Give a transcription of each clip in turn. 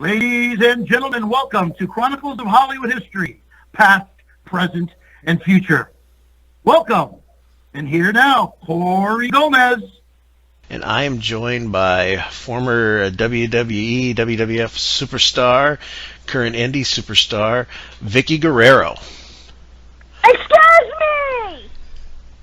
Ladies and gentlemen, welcome to Chronicles of Hollywood History, past, present, and future. Welcome. And here now, Corey Gomez. And I am joined by former WWE, WWF superstar, current Indy superstar, Vickie Guerrero. Excuse me!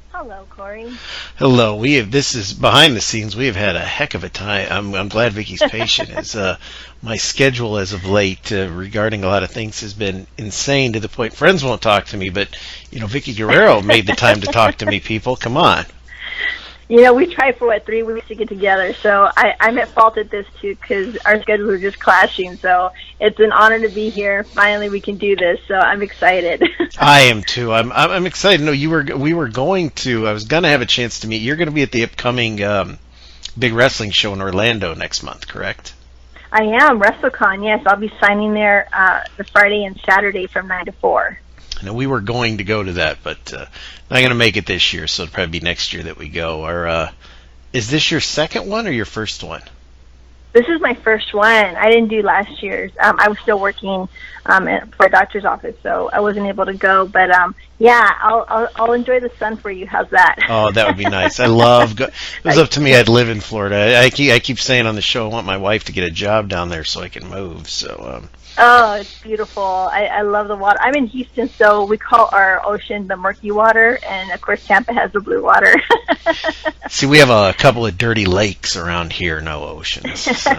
Hello, Corey. Hello. This is behind the scenes. We have had a heck of a time. I'm glad Vickie's patient. As my schedule as of late regarding a lot of things has been insane to the point friends won't talk to me. But Vickie Guerrero made the time to talk to me. People, come on. We tried for 3 weeks to get together, so I'm at fault at this too because our schedules are just clashing. So it's an honor to be here. Finally, we can do this. So I'm excited. I am too. I'm excited. No, we were going to. I was going to have a chance to meet. You're going to be at the upcoming big wrestling show in Orlando next month, correct? I am WrestleCon. Yes, I'll be signing there the Friday and Saturday from 9 to 4. Now, we were going to go to that, but not going to make it this year, so it'll probably be next year that we go. Or is this your second one or your first one? This is my first one. I didn't do last year's. I was still working for a doctor's office, so I wasn't able to go. But yeah, I'll enjoy the sun for you. How's that? Oh, that would be nice. I love. It was up to me. I'd live in Florida. I keep saying on the show, I want my wife to get a job down there so I can move. So. Oh, it's beautiful. I love the water. I'm in Houston, so we call our ocean the murky water, and of course Tampa has the blue water. See, we have a couple of dirty lakes around here, no oceans. So,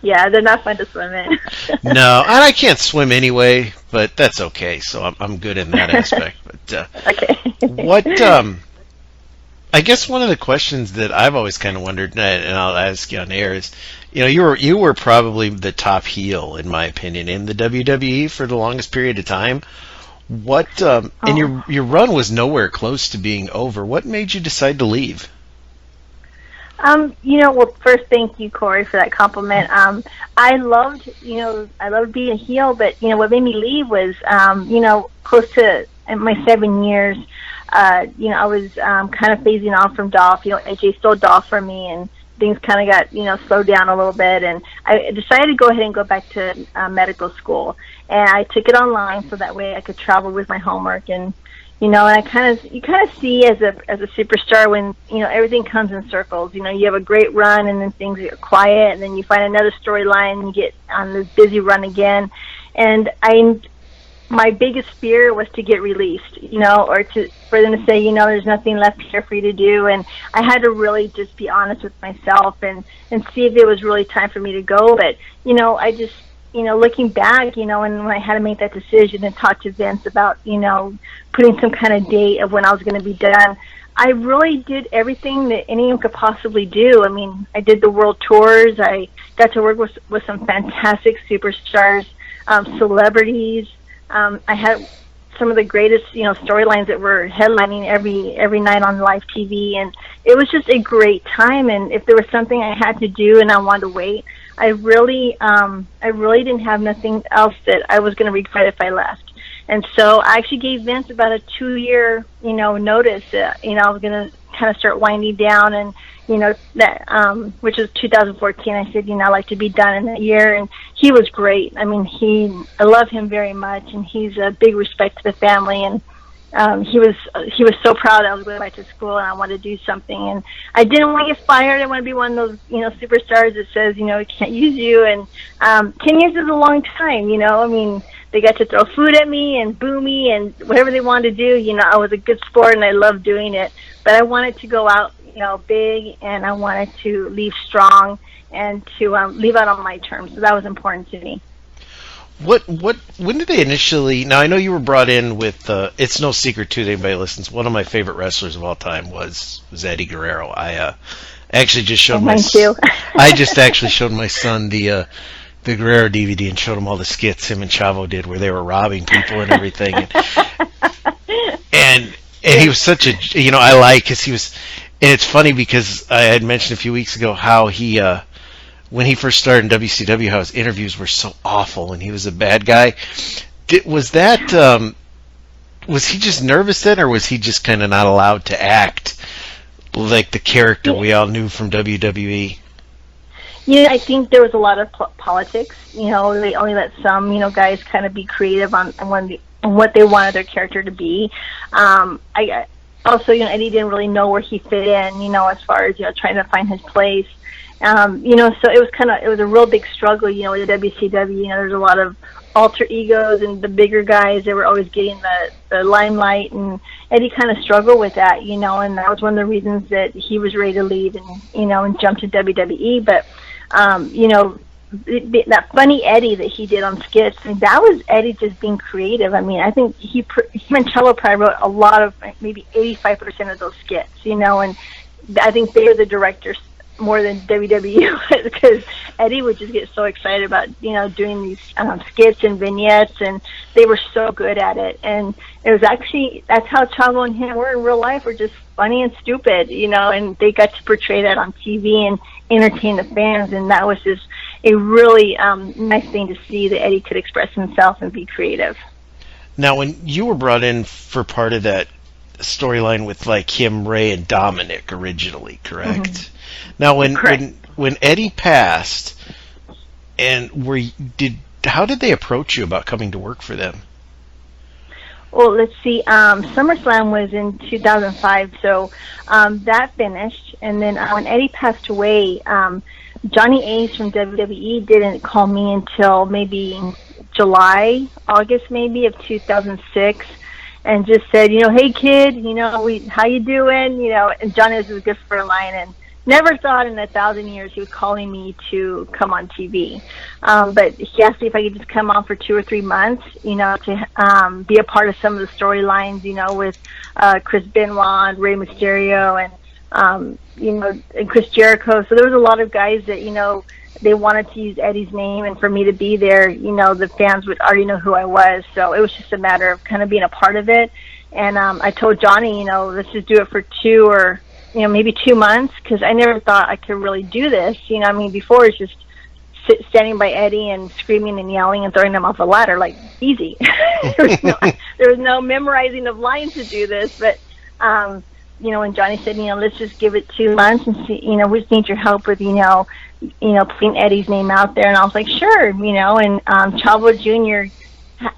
yeah, they're not fun to swim in. No, and I can't swim anyway, but that's okay. So I'm good in that aspect. But okay. What? I guess one of the questions that I've always kind of wondered, and I'll ask you on air, is, you were probably the top heel, in my opinion, in the WWE for the longest period of time. What? And your run was nowhere close to being over. What made you decide to leave? Well, first, thank you, Corey, for that compliment. I loved being a heel, but what made me leave was, close to my 7 years. I was kind of phasing off from Dolph. AJ stole Dolph from me, and things kind of got slowed down a little bit. And I decided to go ahead and go back to medical school. And I took it online so that way I could travel with my homework. And and you kind of see as a superstar when everything comes in circles. You have a great run, and then things get quiet, and then you find another storyline, and you get on this busy run again. And my biggest fear was to get released, or for them to say, there's nothing left here for you to do. And I had to really just be honest with myself and see if it was really time for me to go. But, I just, looking back, and when I had to make that decision and talk to Vince about, putting some kind of date of when I was going to be done, I really did everything that anyone could possibly do. I mean, I did the world tours. I got to work with some fantastic superstars, celebrities. I had some of the greatest, storylines that were headlining every night on live TV, and it was just a great time. And if there was something I had to do and I wanted to wait, I really didn't have nothing else that I was going to regret if I left. And so I actually gave Vince about a 2-year, notice that, I was going to kind of start winding down, and that which is 2014. I said, I'd like to be done in that year, and he was great. I mean, I love him very much, and he's a big respect to the family, and he was so proud that I was going back to school and I wanted to do something. And I didn't want to get fired. I want to be one of those superstars that says we can't use you. And 10 years is a long time. I mean, they got to throw food at me and boo me and whatever they wanted to do. I was a good sport and I loved doing it, but I wanted to go out big, and I wanted to leave strong and to leave out on my terms. So that was important to me. When did they initially? Now I know you were brought in with. It's no secret to anybody who listens. One of my favorite wrestlers of all time was Eddie Guerrero. I actually just showed mine too. I just actually showed my son the Guerrero DVD and showed him all the skits him and Chavo did where they were robbing people and everything. And he was such a I like because he was. And it's funny because I had mentioned a few weeks ago how he. When he first started in WCW, how his interviews were so awful and he was a bad guy. Was he just nervous then, or was he just kind of not allowed to act like the character we all knew from WWE? I think there was a lot of politics. They only let some, guys kind of be creative on what they wanted their character to be. I also, Eddie didn't really know where he fit in, as far as, trying to find his place. So it was a real big struggle, with the WCW. There's a lot of alter egos, and the bigger guys, they were always getting the limelight, and Eddie kind of struggled with that, and that was one of the reasons that he was ready to leave and jump to WWE. But that funny Eddie that he did on skits, that was Eddie just being creative. I think he and Cello probably wrote a lot of, maybe 85% of those skits, and I think they were the directors more than WWE, because Eddie would just get so excited about doing these skits and vignettes, and they were so good at it. And it was actually, that's how Chavo and him were in real life, were just funny and stupid, and they got to portray that on TV and entertain the fans, and that was just a really nice thing to see, that Eddie could express himself and be creative. Now, when you were brought in for part of that storyline with like him, Ray, and Dominic originally, correct? Mm-hmm. Now, when Eddie passed, and how did they approach you about coming to work for them? Well, let's see. SummerSlam was in 2005, so that finished, and then when Eddie passed away, Johnny Ace from WWE didn't call me until maybe July, August maybe of 2006. And just said, hey kid, how you doing? And Johnny was good for a line, and never thought in 1,000 years he was calling me to come on TV. But he asked me if I could just come on for 2 or 3 months, to be a part of some of the storylines, with Chris Benoit and Rey Mysterio and Chris Jericho. So there was a lot of guys that, they wanted to use Eddie's name, and for me to be there, the fans would already know who I was. So it was just a matter of kind of being a part of it. And I told Johnny, let's just do it for 2 or maybe 2 months, because I never thought I could really do this. Before it's just standing by Eddie and screaming and yelling and throwing him off a ladder, like, easy. there was no memorizing of lines to do this. But when Johnny said, let's just give it 2 months and see, we just need your help with, putting Eddie's name out there. And I was like, sure, and Chavo Jr.,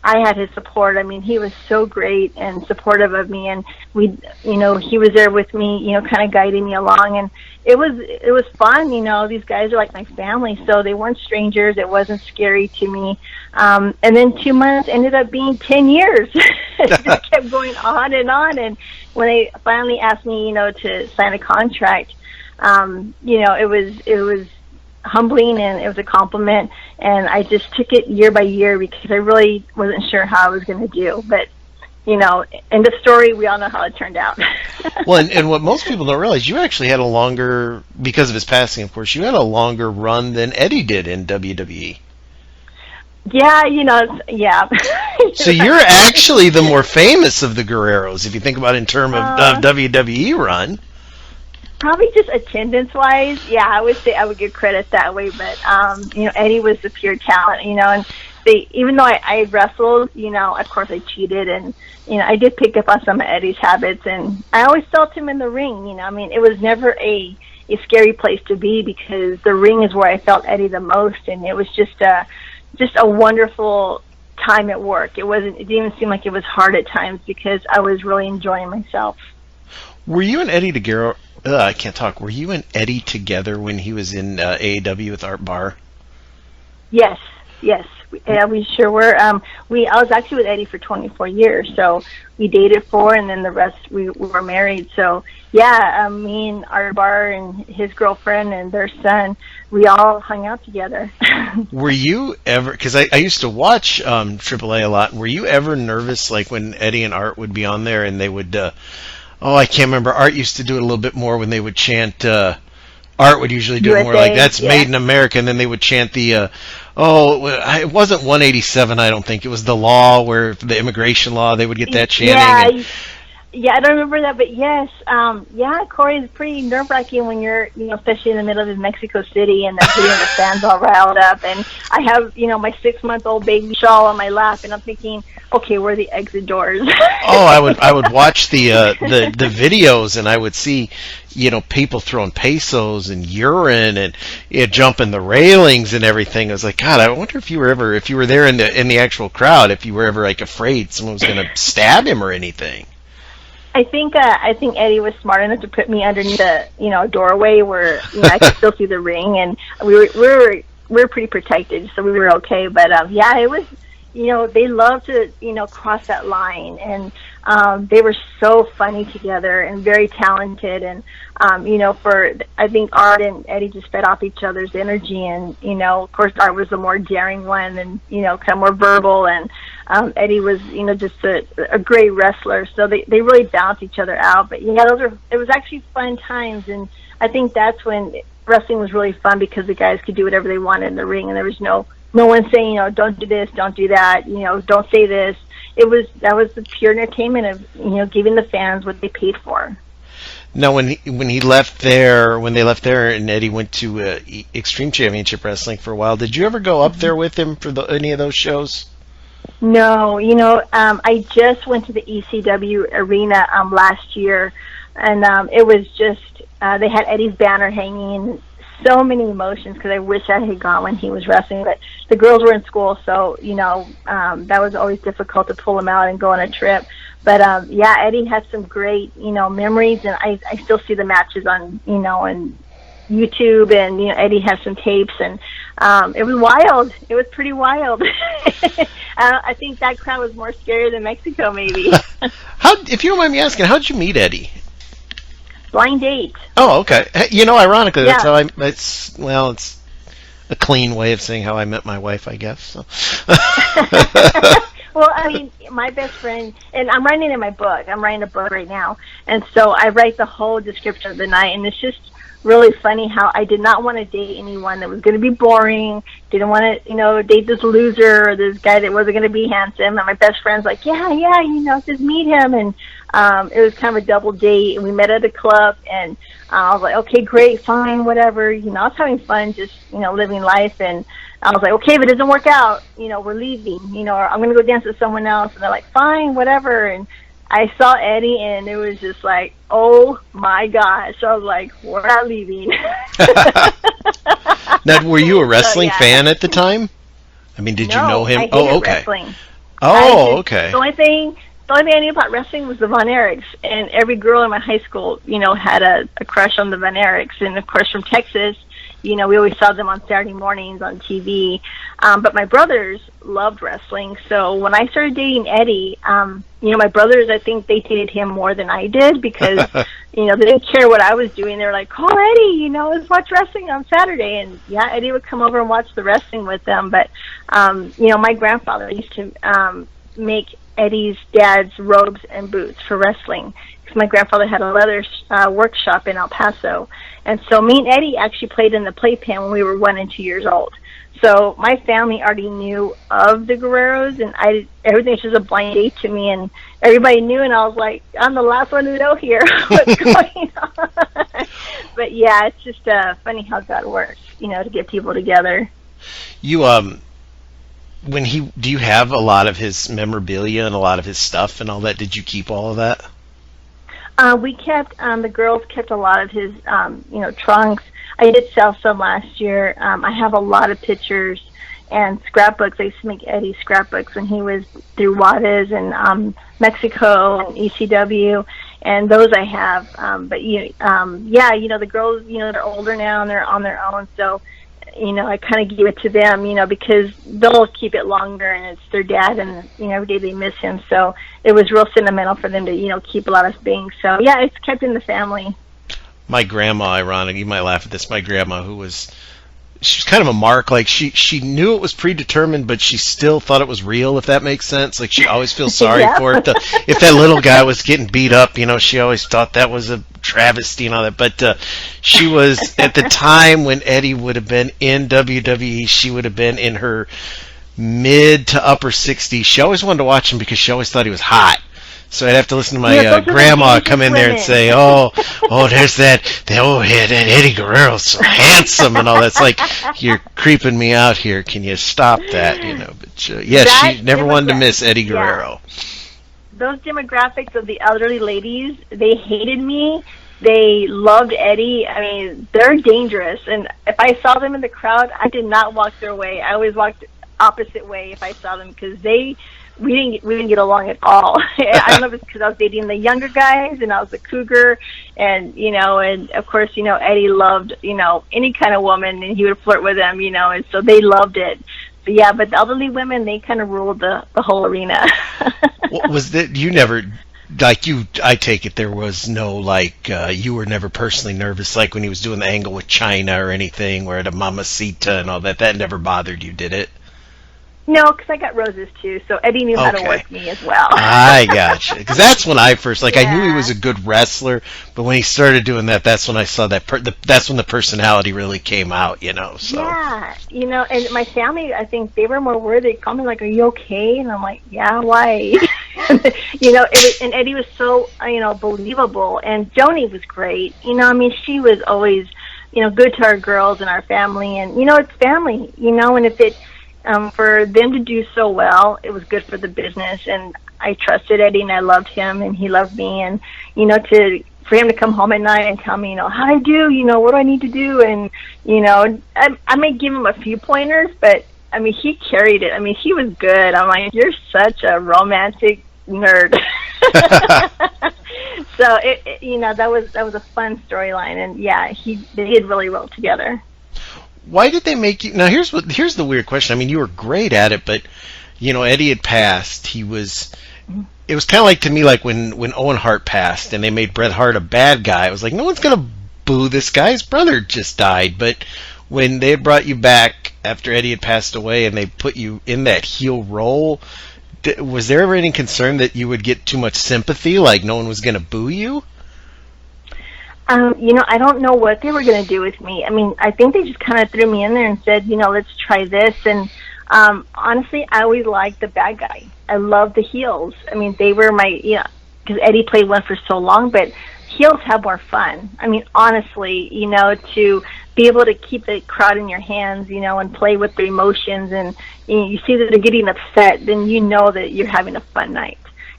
I had his support. He was so great and supportive of me, and he was there with me, kind of guiding me along, and it was fun. These guys are like my family, so they weren't strangers. It wasn't scary to me. And then 2 months ended up being 10 years. It just kept going on, and when they finally asked me, to sign a contract, it was humbling, and it was a compliment, and I just took it year by year, because I really wasn't sure how I was going to do. But end of story, we all know how it turned out. Well, and what most people don't realize, you actually had a longer, because of his passing, of course, you had a longer run than Eddie did in WWE. Yeah, yeah. So you're actually the more famous of the Guerreros, if you think about it in terms of WWE run. Probably just attendance-wise, yeah, I would say I would give credit that way. But Eddie was the pure talent, and even though I wrestled, of course I cheated, and I did pick up on some of Eddie's habits, and I always felt him in the ring. It was never a scary place to be, because the ring is where I felt Eddie the most, and it was just a wonderful time at work. It didn't even seem like it was hard at times, because I was really enjoying myself. Were you and Eddie Guerrero? I can't talk. Were you and Eddie together when he was in AEW with Art Barr? Yes, we sure were. I was actually with Eddie for 24 years, so we dated 4, and then the rest we were married. So yeah, me and Art Barr and his girlfriend and their son, we all hung out together. Were you ever? Because I used to watch AAA a lot. Were you ever nervous, like when Eddie and Art would be on there and they would? I can't remember. Art used to do it a little bit more when they would chant. Art would usually do USA, it more like, that's made in America, and then they would chant the, it wasn't 187, I don't think. It was the law, where the immigration law, they would get that chanting. Yeah, Yeah, I don't remember that, but yes, yeah, Corey, is pretty nerve-wracking when you're, especially in the middle of Mexico City and they're getting the fans all riled up. And I have, my 6-month-old baby shawl on my lap, and I'm thinking, okay, where are the exit doors? Oh, I would watch the videos, and I would see, people throwing pesos and urine and jumping the railings and everything. I was like, God, I wonder if you were there in the actual crowd, if you were ever like afraid someone was going to stab him or anything. I think Eddie was smart enough to put me underneath a doorway where I could still see the ring, and we were pretty protected, so we were okay. But yeah, it was, they love to cross that line, and they were so funny together and very talented, and I think Art and Eddie just fed off each other's energy, and of course Art was the more daring one, and kind of more verbal, and Eddie was just a great wrestler, so they really balanced each other out. But yeah, it was actually fun times, and I think that's when wrestling was really fun, because the guys could do whatever they wanted in the ring, and there was no one saying, don't do this, don't do that, don't say this. That was the pure entertainment of giving the fans what they paid for. Now, when they left there, and Eddie went to Extreme Championship Wrestling for a while, did you ever go up there with him for any of those shows? No, I just went to the ECW arena last year, and it was just they had Eddie's banner hanging. So many emotions, because I wish I had gone when he was wrestling, but the girls were in school, so that was always difficult to pull them out and go on a trip. But yeah, Eddie had some great memories, and I still see the matches on on YouTube, and Eddie has some tapes, and it was wild. It was pretty wild. I think that crowd was more scary than Mexico, maybe. If you don't mind me asking, how did you meet Eddie? Blind date. Oh, okay. Ironically, that's Yeah. how it's a clean way of saying how I met my wife, I guess. So. Well, I mean, my best friend, and I'm writing in my book. I'm writing a book right now, and so I write the whole description of the night, and it's just really funny how I did not want to date anyone that was going to be boring. Didn't want to, date this loser or this guy that wasn't going to be handsome. And my best friend's like, yeah, just meet him. And it was kind of a double date, and we met at a club, and I was like, okay, great, fine, whatever. I was having fun, just living life, and I was like, okay, if it doesn't work out, we're leaving, or I'm going to go dance with someone else. And they're like, fine, whatever. And I saw Eddie, and it was just like, oh my gosh. So I was like, we're not leaving. Now, were you a wrestling fan at the time? I mean, did you know him? I hated wrestling. Okay. The only thing I knew about wrestling was the Von Erichs, and every girl in my high school, had a crush on the Von Erichs. And of course, from Texas, we always saw them on Saturday mornings on TV. But my brothers loved wrestling. So when I started dating Eddie, my brothers, I think they dated him more than I did, because, they didn't care what I was doing. They were like, call Eddie, let's watch wrestling on Saturday. And yeah, Eddie would come over and watch the wrestling with them. But, my grandfather used to make Eddie's dad's robes and boots for wrestling, because my grandfather had a leather workshop in El Paso. And so me and Eddie actually played in the playpen when we were 1 and 2 years old. So my family already knew of the Guerreros, and everything was just a blind date to me, and everybody knew, and I was like, I'm the last one to know here what's going on. But yeah, it's just funny how God works, to get people together. You do you have a lot of his memorabilia and a lot of his stuff and all that? Did you keep all of that? We kept, the girls kept a lot of his, trunks. I did sell some last year. I have a lot of pictures and scrapbooks. I used to make Eddie scrapbooks when he was through Juarez and Mexico and ECW, and those I have. But the girls, they're older now and they're on their own, so I kind of give it to them, because they'll keep it longer, and it's their dad, and every day they miss him. So it was real sentimental for them to keep a lot of things. So yeah, it's kept in the family. My grandma, ironic, you might laugh at this. My grandma, she was kind of a mark. Like she knew it was predetermined, but she still thought it was real, if that makes sense. Like she always feels sorry for it. If that little guy was getting beat up, she always thought that was a travesty and all that. But she was, at the time when Eddie would have been in WWE, she would have been in her mid to upper 60s. She always wanted to watch him because she always thought he was hot. So I'd have to listen to my those are the grandma dangerous come in there and women. say, there's that Eddie Guerrero's so handsome and all that. It's like, you're creeping me out here. Can you stop that? But That she never wanted to miss Eddie yeah. Guerrero. Those demographics of the elderly ladies, they hated me. They loved Eddie. I mean, they're dangerous. And if I saw them in the crowd, I did not walk their way. I always walked opposite way if I saw them, because we didn't get along at all. I don't know if it's because I was dating the younger guys and I was a cougar, and and of course Eddie loved any kind of woman, and he would flirt with them, and so they loved it. But yeah, but the elderly women, they kind of ruled the whole arena. Was that you never? Like I take it there was no you were never personally nervous when he was doing the angle with China or anything, where the Mamacita and all that. That never bothered you, did it? No, because I got roses too, so Eddie knew how to work me as well. I gotcha. Because that's when I first I knew he Yeah. was a good wrestler, but when he started doing that, that's when I saw that. That's when the personality really came out, So Yeah, and my family, I think they were more worried. They called me like, "Are you okay?" And I'm like, "Yeah, why?" And Eddie was so believable, and Joni was great. She was always good to our girls and our family, and it's family. And if it for them to do so well, it was good for the business, and I trusted Eddie, and I loved him, and he loved me, and for him to come home at night and tell me, how do I do, what do I need to do, and I may give him a few pointers, but he carried it. He was good. I'm like, you're such a romantic nerd. So that was a fun storyline, and yeah, they did really well together. why did they make you? Now here's the weird question. You were great at it, but Eddie had passed. It was kind of like, to me, like when Owen Hart passed and they made Bret Hart a bad guy. It was like, no one's gonna boo this guy. His brother just died. But when they brought you back after Eddie had passed away and they put you in that heel role, was there ever any concern that you would get too much sympathy, like no one was gonna boo you? I don't know what they were going to do with me. I think they just kind of threw me in there and said, let's try this. And honestly, I always liked the bad guy. I love the heels. They were my, because Eddie played one for so long, but heels have more fun. Honestly, to be able to keep the crowd in your hands, and play with their emotions, and you see that they're getting upset, then that you're having a fun night.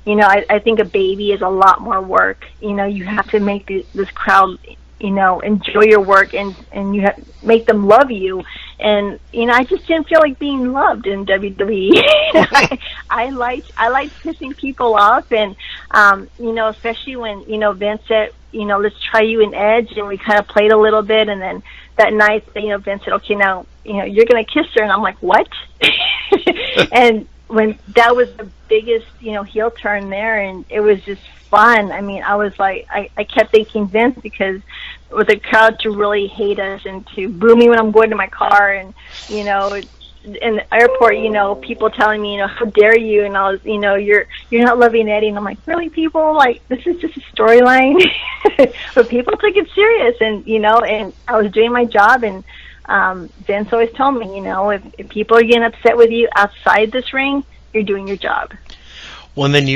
I think a baby is a lot more work. You have to make this crowd, enjoy your work, and you make them love you. And I just didn't feel like being loved in WWE. I liked pissing people off, and especially when Vince said, let's try you in Edge, and we kind of played a little bit, and then that night, Vince said, okay, now you're gonna kiss her, and I'm like, what? And when that was the biggest, heel turn there, and it was just fun. I was like, I kept thanking Vince, because with the crowd to really hate us and to boo me when I'm going to my car, and in the airport, people telling me, how dare you, and I was, you're not loving Eddie, and I'm like, really, people, like, this is just a storyline. But people took it serious, and and I was doing my job, and Vince always told me, if people are getting upset with you outside this ring, you're doing your job. Well, and then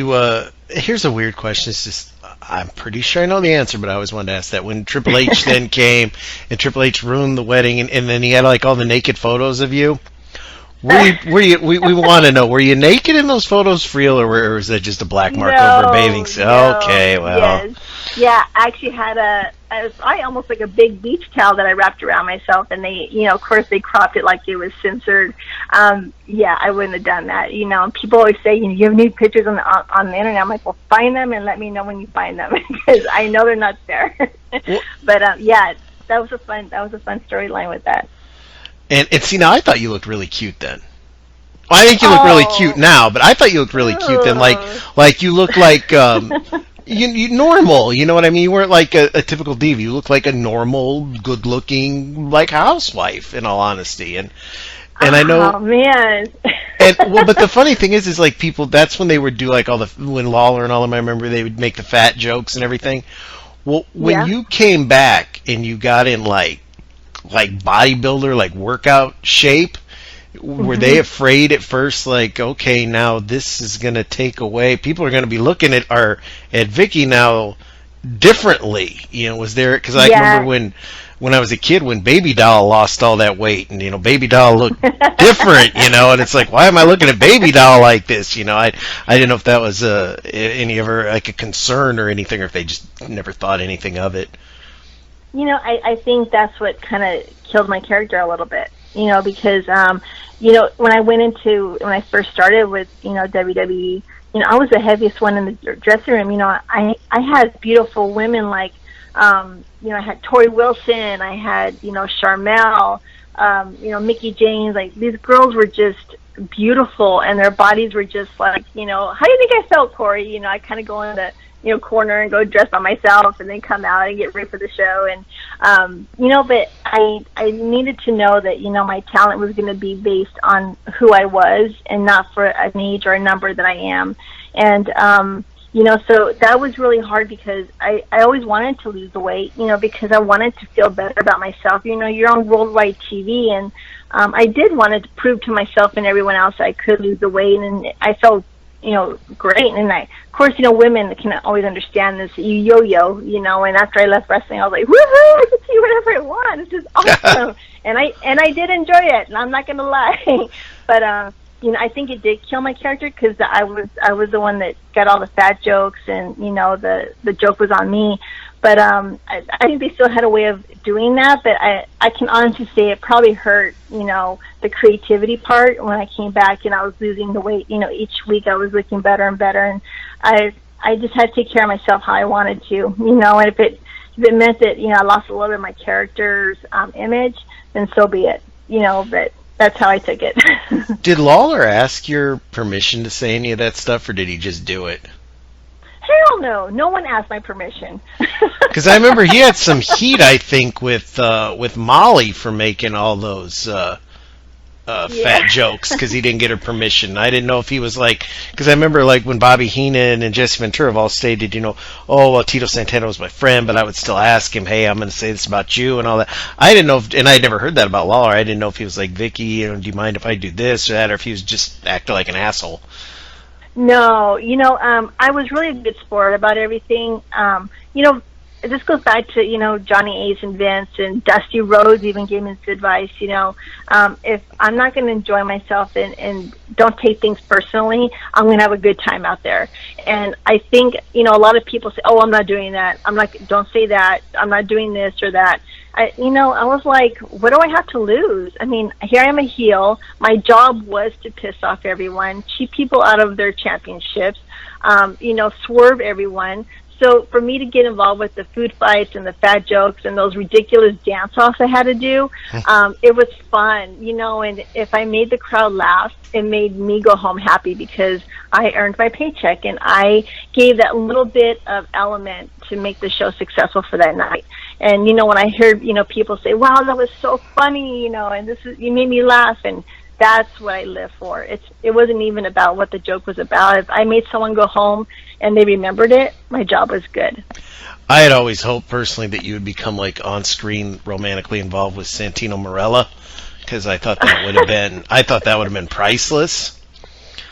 here's a weird question. It's just, I'm pretty sure I know the answer, but I always wanted to ask that. When Triple H then came, and Triple H ruined the wedding, and then he had like all the naked photos of you. We want to know, were you naked in those photos for real, or was that just a black mark over a bathing suit? No, Okay, well. Yes. Yeah, I actually had I almost like a big beach towel that I wrapped around myself, and they, of course they cropped it like it was censored. Yeah, I wouldn't have done that. People always say, you have nude pictures on the internet. I'm like, well, find them and let me know when you find them, because I know they're not there. But yeah, that was a fun storyline with that. And see, now I thought you looked really cute then. Well, I think you look really cute now, but I thought you looked really cute then. Like you look like you normal. You know what I mean? You weren't like a typical diva. You looked like a normal, good-looking like housewife. In all honesty, and I know. Oh man. But the funny thing is like people. That's when they would do like when Lawler and all of them. I remember they would make the fat jokes and everything. Well, when you came back and you got in like bodybuilder, like workout shape, Were they afraid at first, like, okay, now this is going to take away, people are going to be looking at Vickie now differently? Was there, because I remember when I was a kid, when Baby Doll lost all that weight, and Baby Doll looked different, and it's like, why am I looking at Baby Doll like this? I didn't know if that was any ever like a concern or anything, or if they just never thought anything of it. I think that's what kind of killed my character a little bit, because, when I first started with, WWE, I was the heaviest one in the dressing room. I had beautiful women like, I had Tori Wilson, I had, Charmel, Mickey James. Like, these girls were just beautiful, and their bodies were just like, how do you think I felt, Corey? I kind of go in the, corner and go dress by myself and then come out and get ready for the show. And, but I needed to know that, my talent was going to be based on who I was and not for an age or a number that I am. And, so that was really hard because I always wanted to lose the weight, because I wanted to feel better about myself. You're on worldwide TV, and I did want to prove to myself and everyone else I could lose the weight, and I felt great. And of course, women can always understand this. You yo-yo, and after I left wrestling, I was like, woohoo, I can see whatever I want. This is awesome. and I did enjoy it, and I'm not going to lie. But, I think it did kill my character because I was the one that got all the fat jokes, and, the joke was on me. But I think they still had a way of doing that, but I can honestly say it probably hurt, the creativity part when I came back and I was losing the weight. Each week I was looking better and better, and I just had to take care of myself how I wanted to, and if it meant that, I lost a little bit of my character's image, then so be it, but that's how I took it. Did Lawler ask your permission to say any of that stuff, or did he just do it? Hell no. No one asked my permission. Because I remember he had some heat, I think, with Molly for making all those fat jokes because he didn't get her permission. I didn't know if he was like, because I remember like when Bobby Heenan and Jesse Ventura have all stated, oh, well, Tito Santana was my friend, but I would still ask him, hey, I'm going to say this about you and all that. I didn't know if, and I'd never heard that about Lawler. I didn't know if he was like, Vickie, do you mind if I do this or that, or if he was just acting like an asshole. No, I was really a good sport about everything. This goes back to, Johnny Ace and Vince, and Dusty Rhodes even gave me this advice, if I'm not going to enjoy myself and don't take things personally, I'm going to have a good time out there. And I think, a lot of people say, oh, I'm not doing that. Don't say that. I'm not doing this or that. I was like, what do I have to lose? I mean, here I am a heel. My job was to piss off everyone, cheat people out of their championships, swerve everyone. So for me to get involved with the food fights and the fat jokes and those ridiculous dance-offs I had to do, it was fun, and if I made the crowd laugh, it made me go home happy because I earned my paycheck, and I gave that little bit of element to make the show successful for that night. And, when I heard, people say, wow, that was so funny, and you made me laugh, and that's what I live for. It wasn't even about what the joke was about. If I made someone go home and they remembered it, my job was good. I had always hoped personally that you would become like on-screen romantically involved with Santino Marella, because I thought that would have been priceless.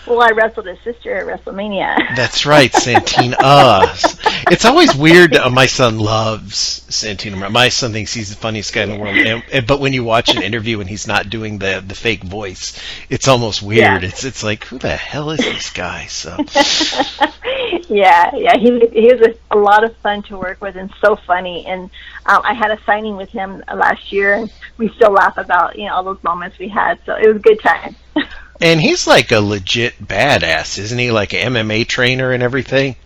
Well, I wrestled his sister at WrestleMania. That's right, Santino. It's always weird. My son loves Santino. My son thinks he's the funniest guy in the world. But when you watch an interview and he's not doing the fake voice, it's almost weird. Yeah. It's like, who the hell is this guy? So. Yeah. He was a lot of fun to work with and so funny. And I had a signing with him last year, and we still laugh about all those moments we had. So it was a good time. And he's like a legit badass, isn't he? Like an MMA trainer and everything.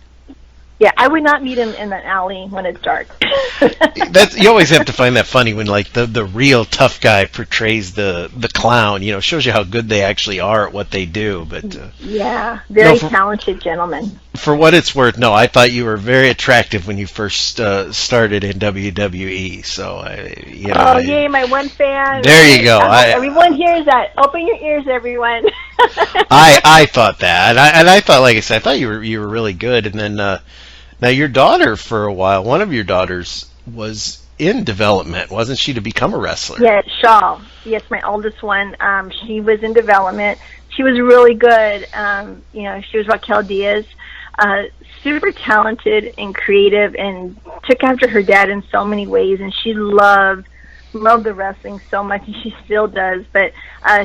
Yeah, I would not meet him in an alley when it's dark. You always have to find that funny when like the real tough guy portrays the clown. Shows you how good they actually are at what they do. But yeah, very talented gentleman. For what it's worth, no, I thought you were very attractive when you first started in WWE. So yay, my one fan. There you go. Everyone hears that. Open your ears, everyone. I thought that, and I thought, like I said, I thought you were really good. And then now your daughter, for a while, one of your daughters was in development, wasn't she, to become a wrestler? Yeah, Shaw. Yes, my oldest one. She was in development. She was really good. She was Raquel Diaz. Super talented and creative, and took after her dad in so many ways. And she loved the wrestling so much, and she still does. But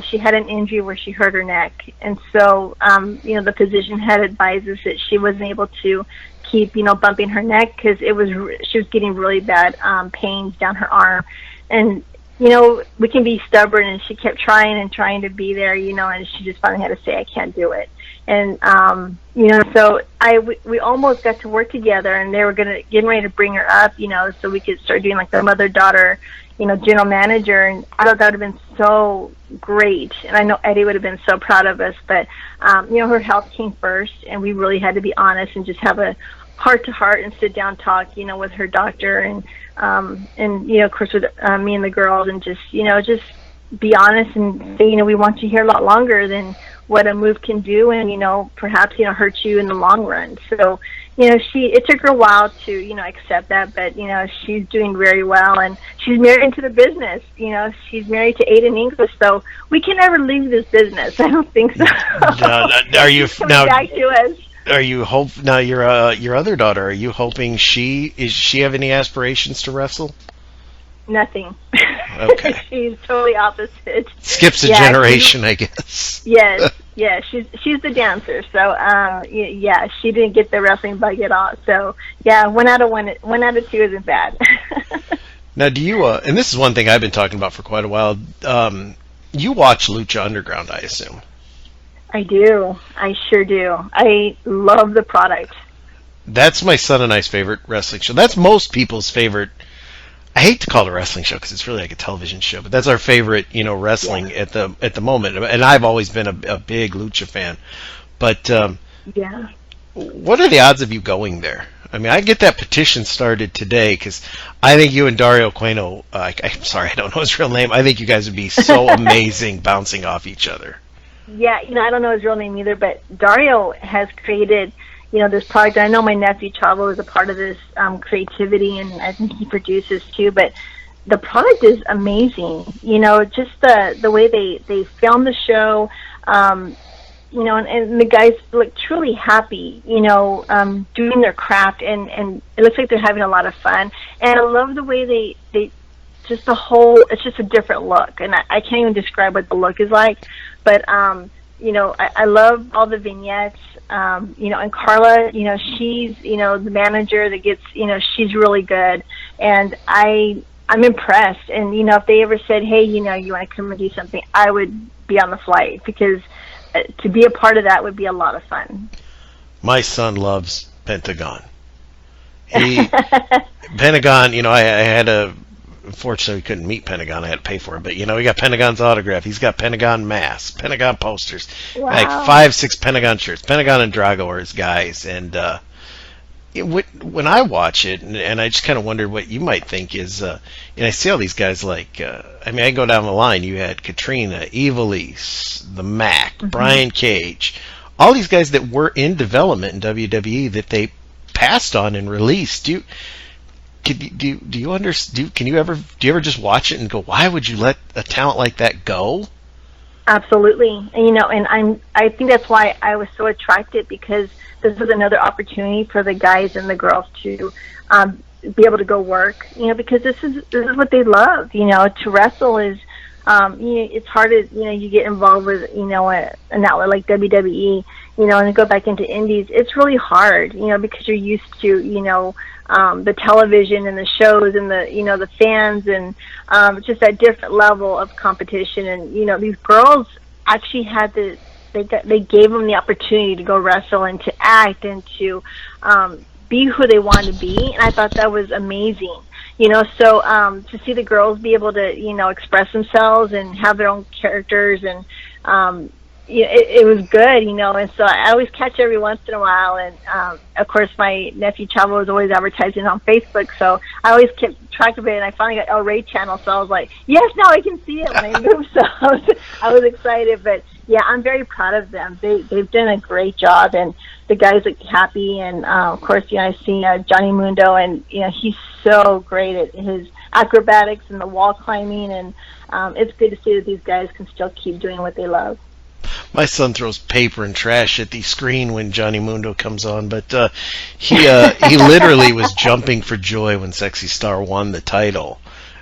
she had an injury where she hurt her neck, and so the physician had advised us that she wasn't able to keep bumping her neck because she was getting really bad pains down her arm. And we can be stubborn, and she kept trying and trying to be there, and she just finally had to say, I can't do it. And, so we almost got to work together, and they were getting ready to bring her up, so we could start doing like the mother-daughter, general manager. And I thought that would have been so great. And I know Eddie would have been so proud of us, but, her health came first, and we really had to be honest and just have a heart-to-heart and sit-down talk, with her doctor and of course with me and the girls, and just be honest and say, we want you here a lot longer than what a move can do, and perhaps hurt you in the long run. So it took her a while to accept that, but she's doing very well, and she's married into the business. She's married to Aiden English, so we can never leave this business. I don't think so. Are you now back to us? Are you now your other daughter? Are you hoping she have any aspirations to wrestle? Nothing. Okay. She's totally opposite. Skips a generation, I guess. Yes. Yeah, she's the dancer. So she didn't get the wrestling bug at all. So yeah, one out of two isn't bad. Now, do you? And this is one thing I've been talking about for quite a while. You watch Lucha Underground, I assume. I do. I sure do. I love the product. That's my son and I's favorite wrestling show. That's most people's favorite. I hate to call it a wrestling show because it's really like a television show, but that's our favorite, wrestling at the moment. And I've always been a big Lucha fan. But what are the odds of you going there? I mean, I get that petition started today because I think you and Dario Cueno, I'm sorry, I don't know his real name. I think you guys would be so amazing bouncing off each other. Yeah, I don't know his real name either, but Dario has created, this product. I know my nephew Chavo is a part of this creativity, and I think he produces too, but the product is amazing. Just the way they film the show, and the guys look truly happy, doing their craft, and it looks like they're having a lot of fun. And I love the way they just it's just a different look, and I can't even describe what the look is like. But, I love all the vignettes, and Carla, she's, the manager that gets, she's really good. And I'm impressed. And, if they ever said, hey, you want to come and do something, I would be on the flight, because to be a part of that would be a lot of fun. My son loves Pentagon. Pentagon, I had unfortunately, we couldn't meet Pentagon. I had to pay for it. But, we got Pentagon's autograph. He's got Pentagon masks, Pentagon posters, like 5-6 Pentagon shirts. Pentagon and Drago are his guys. And when I watch it, and I just kind of wondered what you might think is, I see all these guys like, I go down the line. You had Katrina, Ivelisse, the Mac, Brian Cage, all these guys that were in development in WWE that they passed on and released. Do you understand? Do you ever just watch it and go, why would you let a talent like that go? Absolutely. And I think that's why I was so attracted, because this was another opportunity for the guys and the girls to be able to go work, because this is what they love. To wrestle is, it's hard to, you get involved with, an outlet like WWE, and go back into indies. It's really hard, because you're used to, the television and the shows and the fans, and just that different level of competition. And these girls actually had they gave them the opportunity to go wrestle and to act and to be who they wanted to be, and I thought that was amazing. So to see the girls be able to express themselves and have their own characters, and it was good, and so I always catch every once in a while. And of course, my nephew Chavo was always advertising on Facebook, so I always kept track of it. And I finally got El Rey channel, so I was like, yes, now I can see it when I move. So I was excited. But yeah, I'm very proud of them. They've done a great job, and the guys look happy. And of course, I see Johnny Mundo, and he's so great at his acrobatics and the wall climbing, and it's good to see that these guys can still keep doing what they love. My son throws paper and trash at the screen when Johnny Mundo comes on, but he literally was jumping for joy when Sexy Star won the title.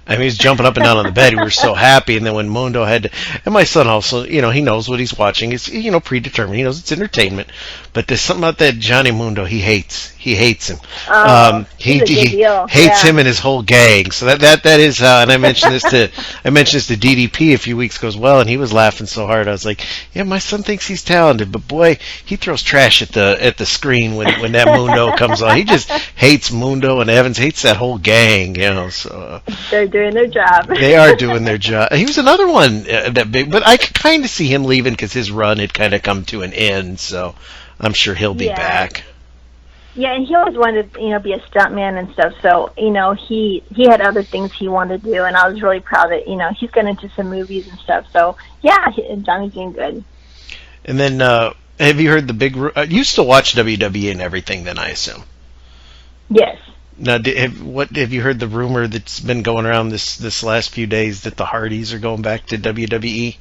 I mean, he's jumping up and down on the bed. We were so happy. And then when Mundo had to, and my son also, he knows what he's watching. It's, predetermined. He knows it's entertainment. But there's something about that Johnny Mundo he hates. He hates him. He hates him and his whole gang. So that is, and I mentioned this to DDP a few weeks ago as well, and he was laughing so hard. I was like, yeah, my son thinks he's talented, but boy, he throws trash at the screen when that Mundo comes on. He just hates Mundo and Evans, hates that whole gang, so. They're doing their job. They are doing their job. He was another one that big, but I could kind of see him leaving because his run had kind of come to an end. So I'm sure he'll be back. Yeah, and he always wanted to, be a stuntman and stuff. So he had other things he wanted to do, and I was really proud that he's gotten into some movies and stuff. So yeah, Johnny's doing good. And then have you heard the big? You still watch WWE and everything? Then I assume. Yes. Now, have you heard the rumor that's been going around this last few days that the Hardys are going back to WWE?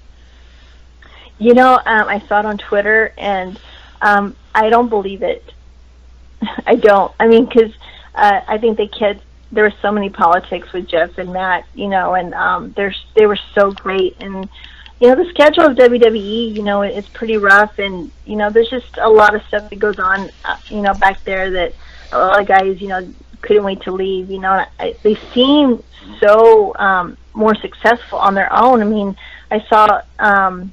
I saw it on Twitter, and I don't believe it. I don't. I mean, because I think there were so many politics with Jeff and Matt, and they were so great. And, the schedule of WWE, it's pretty rough, and, there's just a lot of stuff that goes on, back there that a lot of guys, couldn't wait to leave. They seem so more successful on their own. I mean, I saw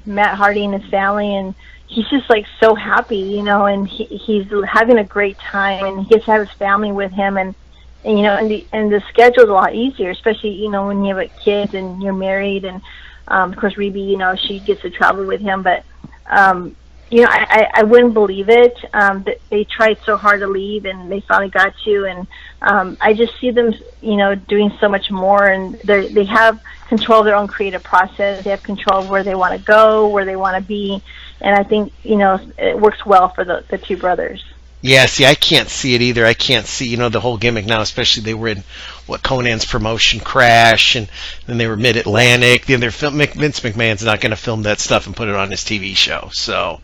Matt Hardy and his family, and he's just like so happy, and he's having a great time, and he gets to have his family with him, and the schedule's a lot easier, especially when you have kids and you're married, and of course Rebe, she gets to travel with him, but I wouldn't believe it. They tried so hard to leave, and they finally got to. And I just see them, doing so much more. And they have control of their own creative process. They have control of where they want to go, where they want to be. And I think, it works well for the two brothers. Yeah, see, I can't see it either. I can't see, the whole gimmick now, especially they were in, Conan's promotion, Crash, and then they were Mid-Atlantic. Then Vince McMahon's not going to film that stuff and put it on his TV show, so.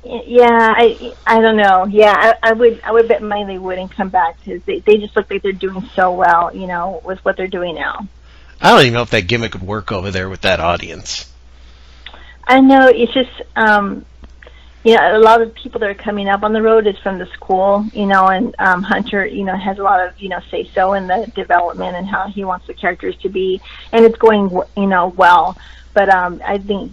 Yeah, I don't know. Yeah, I would bet money they wouldn't come back because they just look like they're doing so well, with what they're doing now. I don't even know if that gimmick would work over there with that audience. I know, it's just, a lot of people that are coming up on the road is from the school, and Hunter, has a lot of, say-so in the development and how he wants the characters to be, and it's going, well. But I think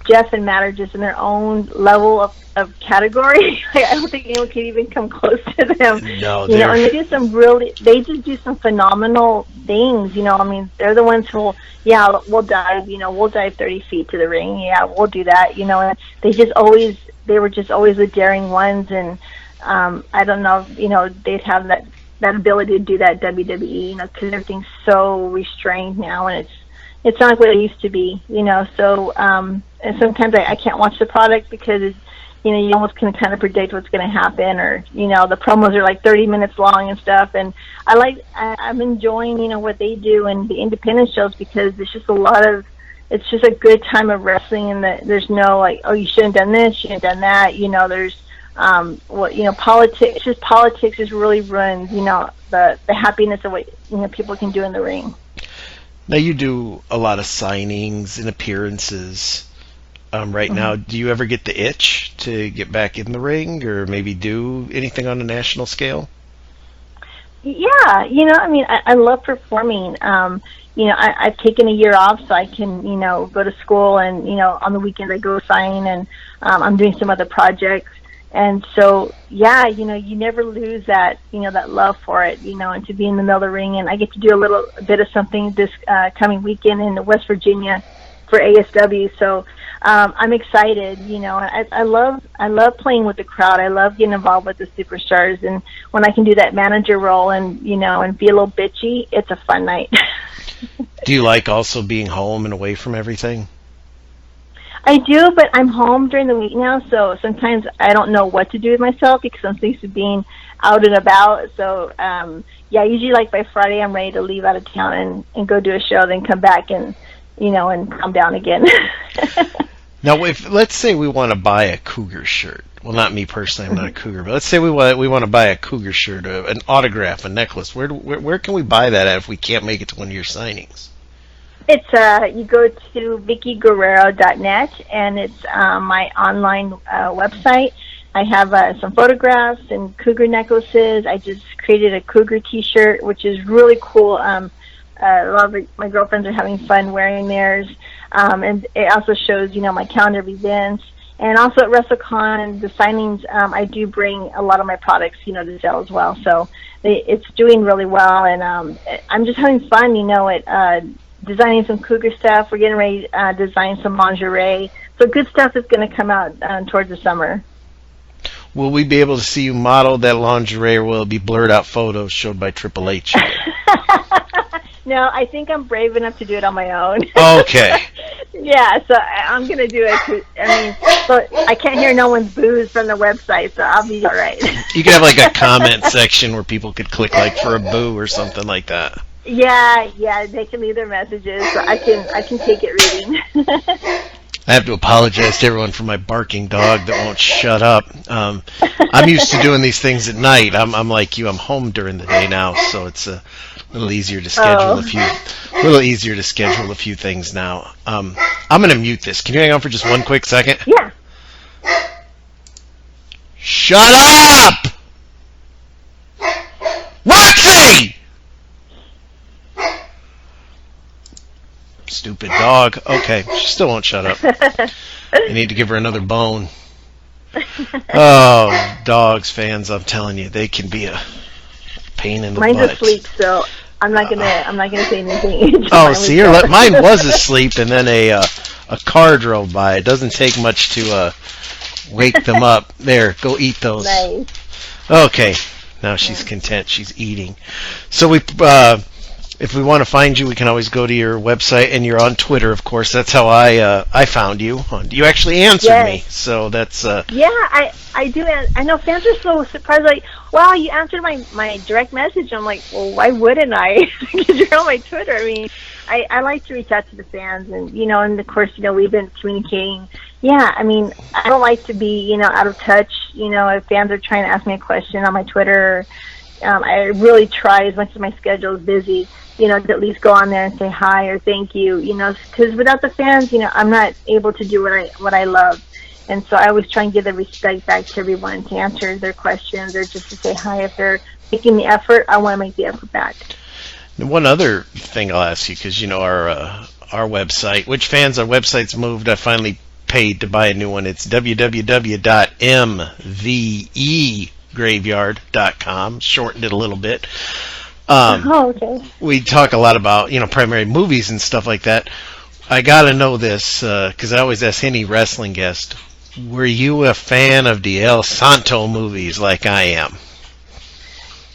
Jeff and Matt are just in their own level of category. I don't think anyone can even come close to them. No, and they just do some phenomenal things. I mean, they're the ones who, we'll dive 30 feet to the ring. Yeah, we'll do that. And they were just always the daring ones, and I don't know if, they'd have that ability to do that WWE, because everything's so restrained now, and it's not like what it used to be, so and sometimes I can't watch the product because it's, you almost can kind of predict what's going to happen, or the promos are like 30 minutes long and stuff, and I'm enjoying what they do in the independent shows because it's just it's just a good time of wrestling, and there's no like, oh, you shouldn't have done this, you shouldn't have done that. There's politics just really ruins the happiness of what people can do in the ring. Now you do a lot of signings and appearances right now. Do you ever get the itch to get back in the ring, or maybe do anything on a national scale? Yeah, I love performing. I've taken a year off so I can, go to school, and, on the weekends I go sign, and I'm doing some other projects. And so, yeah, you never lose that, that love for it, and to be in the middle of the ring. And I get to do a little bit of something this coming weekend in West Virginia for ASW. So I'm excited, I love playing with the crowd. I love getting involved with the superstars. And when I can do that manager role and, and be a little bitchy, it's a fun night. Do you like also being home and away from everything? I do, but I'm home during the week now, so sometimes I don't know what to do with myself because I'm so used to being out and about. So, yeah, usually like by Friday I'm ready to leave out of town and go do a show, then come back and, and calm down again. Now, if let's say we want to buy a Cougar shirt. Well, not me personally, I'm not a Cougar, but let's say we want to buy a Cougar shirt, an autograph, a necklace. Where can we buy that at if we can't make it to one of your signings? It's you go to VickieGuerrero.net, and it's my online website. I have some photographs and cougar necklaces. I just created a cougar T-shirt, which is really cool. A lot of my girlfriends are having fun wearing theirs, and it also shows my calendar of events. And also at WrestleCon, the signings, I do bring a lot of my products, to sell as well. So it's doing really well, and I'm just having fun, at designing some cougar stuff. We're getting ready to design some lingerie. So good stuff is going to come out towards the summer. Will we be able to see you model that lingerie, or will it be blurred out photos showed by Triple H? No, I think I'm brave enough to do it on my own. Okay. Yeah, so I'm going to do it. So I can't hear no one's boos from the website, so I'll be all right. You could have like a comment section where people could click like for a boo or something like that. Yeah, they can leave their messages, so I can take it reading. I have to apologize to everyone for my barking dog that won't shut up. I'm used to doing these things at night. I'm like you. I'm home during the day now, so it's a little easier to schedule a few things now. I'm going to mute this. Can you hang on for just one quick second? Yeah. Shut up, Roxy! Stupid dog. Okay, she still won't shut up. I need to give her another bone. Oh, dogs, fans, I'm telling you, they can be a pain in the butt. Mine's asleep, so I'm not gonna say anything. Oh, see, mine was asleep, and then a car drove by. It doesn't take much to wake them up. There, go eat those. Nice. Okay, now she's content. She's eating. So if we want to find you, we can always go to your website, and you're on Twitter, of course. That's how I found you. You actually answered me, so that's... Yeah, I do. I know fans are so surprised, like, wow, you answered my direct message. I'm like, well, why wouldn't I? Because you're on my Twitter. I mean, I like to reach out to the fans, and, and of course, we've been communicating. Yeah, I mean, I don't like to be, out of touch. If fans are trying to ask me a question on my Twitter, I really try, as much as my schedule is busy, to at least go on there and say hi or thank you, because without the fans, I'm not able to do what I love. And so I always try and give the respect back to everyone to answer their questions or just to say hi. If they're making the effort, I want to make the effort back. And one other thing I'll ask you, because our website, which fans, our website's moved. I finally paid to buy a new one. It's www.mvegraveyard.com. Shortened it a little bit. Okay. We talk a lot about, primary movies and stuff like that. I gotta know this, because I always ask any wrestling guest, were you a fan of the El Santo movies like I am?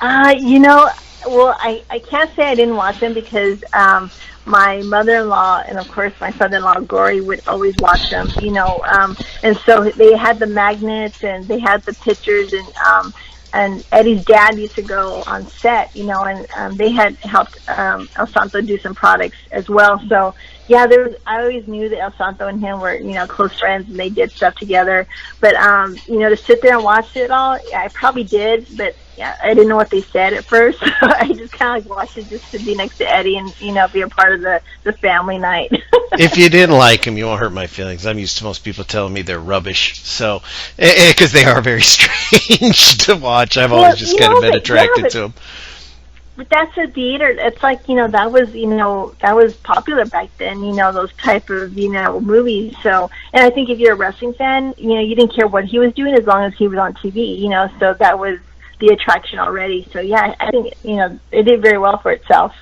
Well, I can't say I didn't watch them because my mother-in-law and, of course, my son-in-law, Gory, would always watch them, and so they had the magnets and they had the pictures, and Eddie's dad used to go on set, and they had helped El Santo do some products as well. So, yeah, I always knew that El Santo and him were, close friends, and they did stuff together. But, to sit there and watch it all, yeah, I probably did, but yeah, I didn't know what they said at first. So I just kind of watched it just to be next to Eddie and, be a part of the family night. If you didn't like him, you won't hurt my feelings. I'm used to most people telling me they're rubbish. So, because they are very strange to watch. I've always just kind of been attracted to them. But that's a theater. It's like, that was popular back then, those type of, movies. So, and I think if you're a wrestling fan, you didn't care what he was doing as long as he was on TV, so that was the attraction already. So, yeah, I think, it did very well for itself.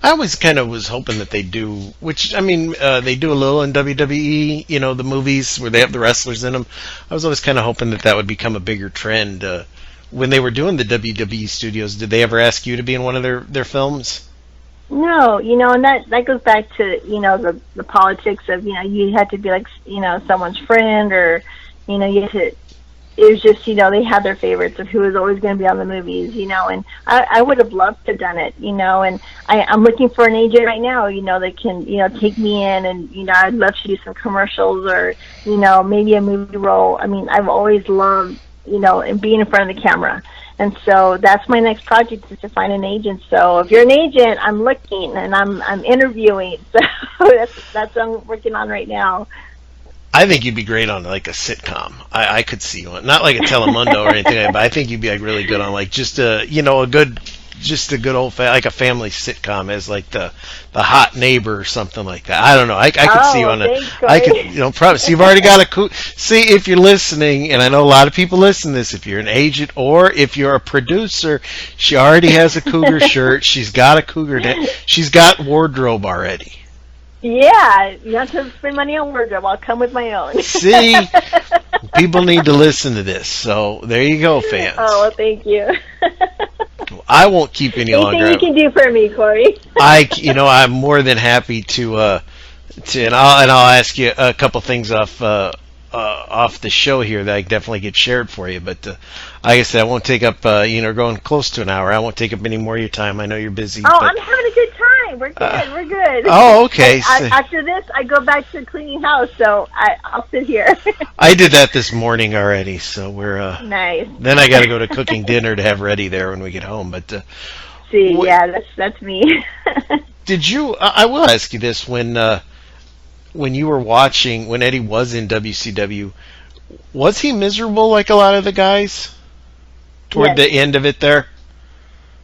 I always kind of was hoping that they do, which, they do a little in WWE, the movies where they have the wrestlers in them. I was always kind of hoping that would become a bigger trend. When they were doing the WWE studios, did they ever ask you to be in one of their films? No, and that goes back to, the politics of, you had to be like, someone's friend, or, you had to, it was just, they had their favorites of who was always going to be on the movies, and I would have loved to have done it, and I'm looking for an agent right now, that can, take me in, and, I'd love to do some commercials, or, maybe a movie role. I mean, I've always loved, and being in front of the camera. And so that's my next project, is to find an agent. So if you're an agent, I'm looking and I'm interviewing. So that's what I'm working on right now. I think you'd be great on like a sitcom. I could see you on, not like a Telemundo or anything, but I think you'd be like really good on like just a good old like a family sitcom as like the hot neighbor or something like that. I don't know. I could see you on I could, probably. So you've already got see, if you're listening, and I know a lot of people listen to this, if you're an agent or if you're a producer, she already has a cougar shirt. She's got a cougar. She's got wardrobe already. Yeah, you have to spend money on wardrobe. I'll come with my own. See, people need to listen to this. So there you go, fans. Oh, well, thank you. I won't keep any longer. Anything you can do for me, Corey. I'm more than happy to and I'll ask you a couple things off the show here that I definitely get shared for you. But like I said, I won't take up going close to an hour. I won't take up any more of your time. I know you're busy. Oh, I'm having a good time. We're good. We're good. Oh, okay. After this, I go back to cleaning house, so I'll sit here. I did that this morning already, so we're nice. Then I got to go to cooking dinner to have ready there when we get home. But yeah, that's me. Did you? I will ask you this: when you were watching, when Eddie was in WCW, was he miserable like a lot of the guys toward the end of it there?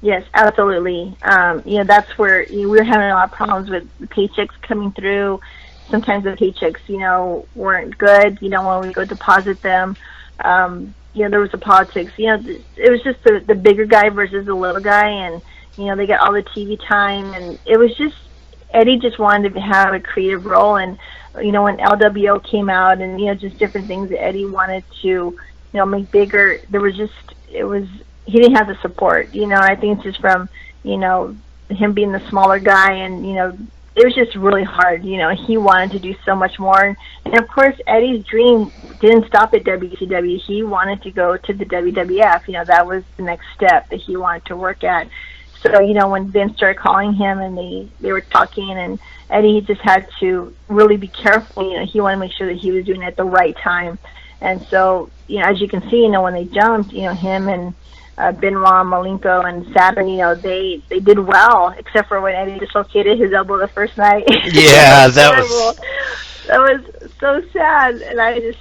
Yes, absolutely. That's where we were having a lot of problems with the paychecks coming through. Sometimes the paychecks, weren't good, when we go deposit them. There was the politics. It was just the bigger guy versus the little guy, and, they got all the TV time, and it was just, Eddie just wanted to have a creative role, and, when LWO came out, and, just different things that Eddie wanted to, make bigger, he didn't have the support, and I think it's just from, him being the smaller guy, and, it was just really hard, he wanted to do so much more, and of course, Eddie's dream didn't stop at WCW, he wanted to go to the WWF, that was the next step that he wanted to work at. So, when Vince started calling him and they were talking, and Eddie just had to really be careful, he wanted to make sure that he was doing it at the right time. And so, as you can see, when they jumped, him and Benoit, Malenko, and Saturn, they did well, except for when Eddie dislocated his elbow the first night. Yeah, that was so sad, and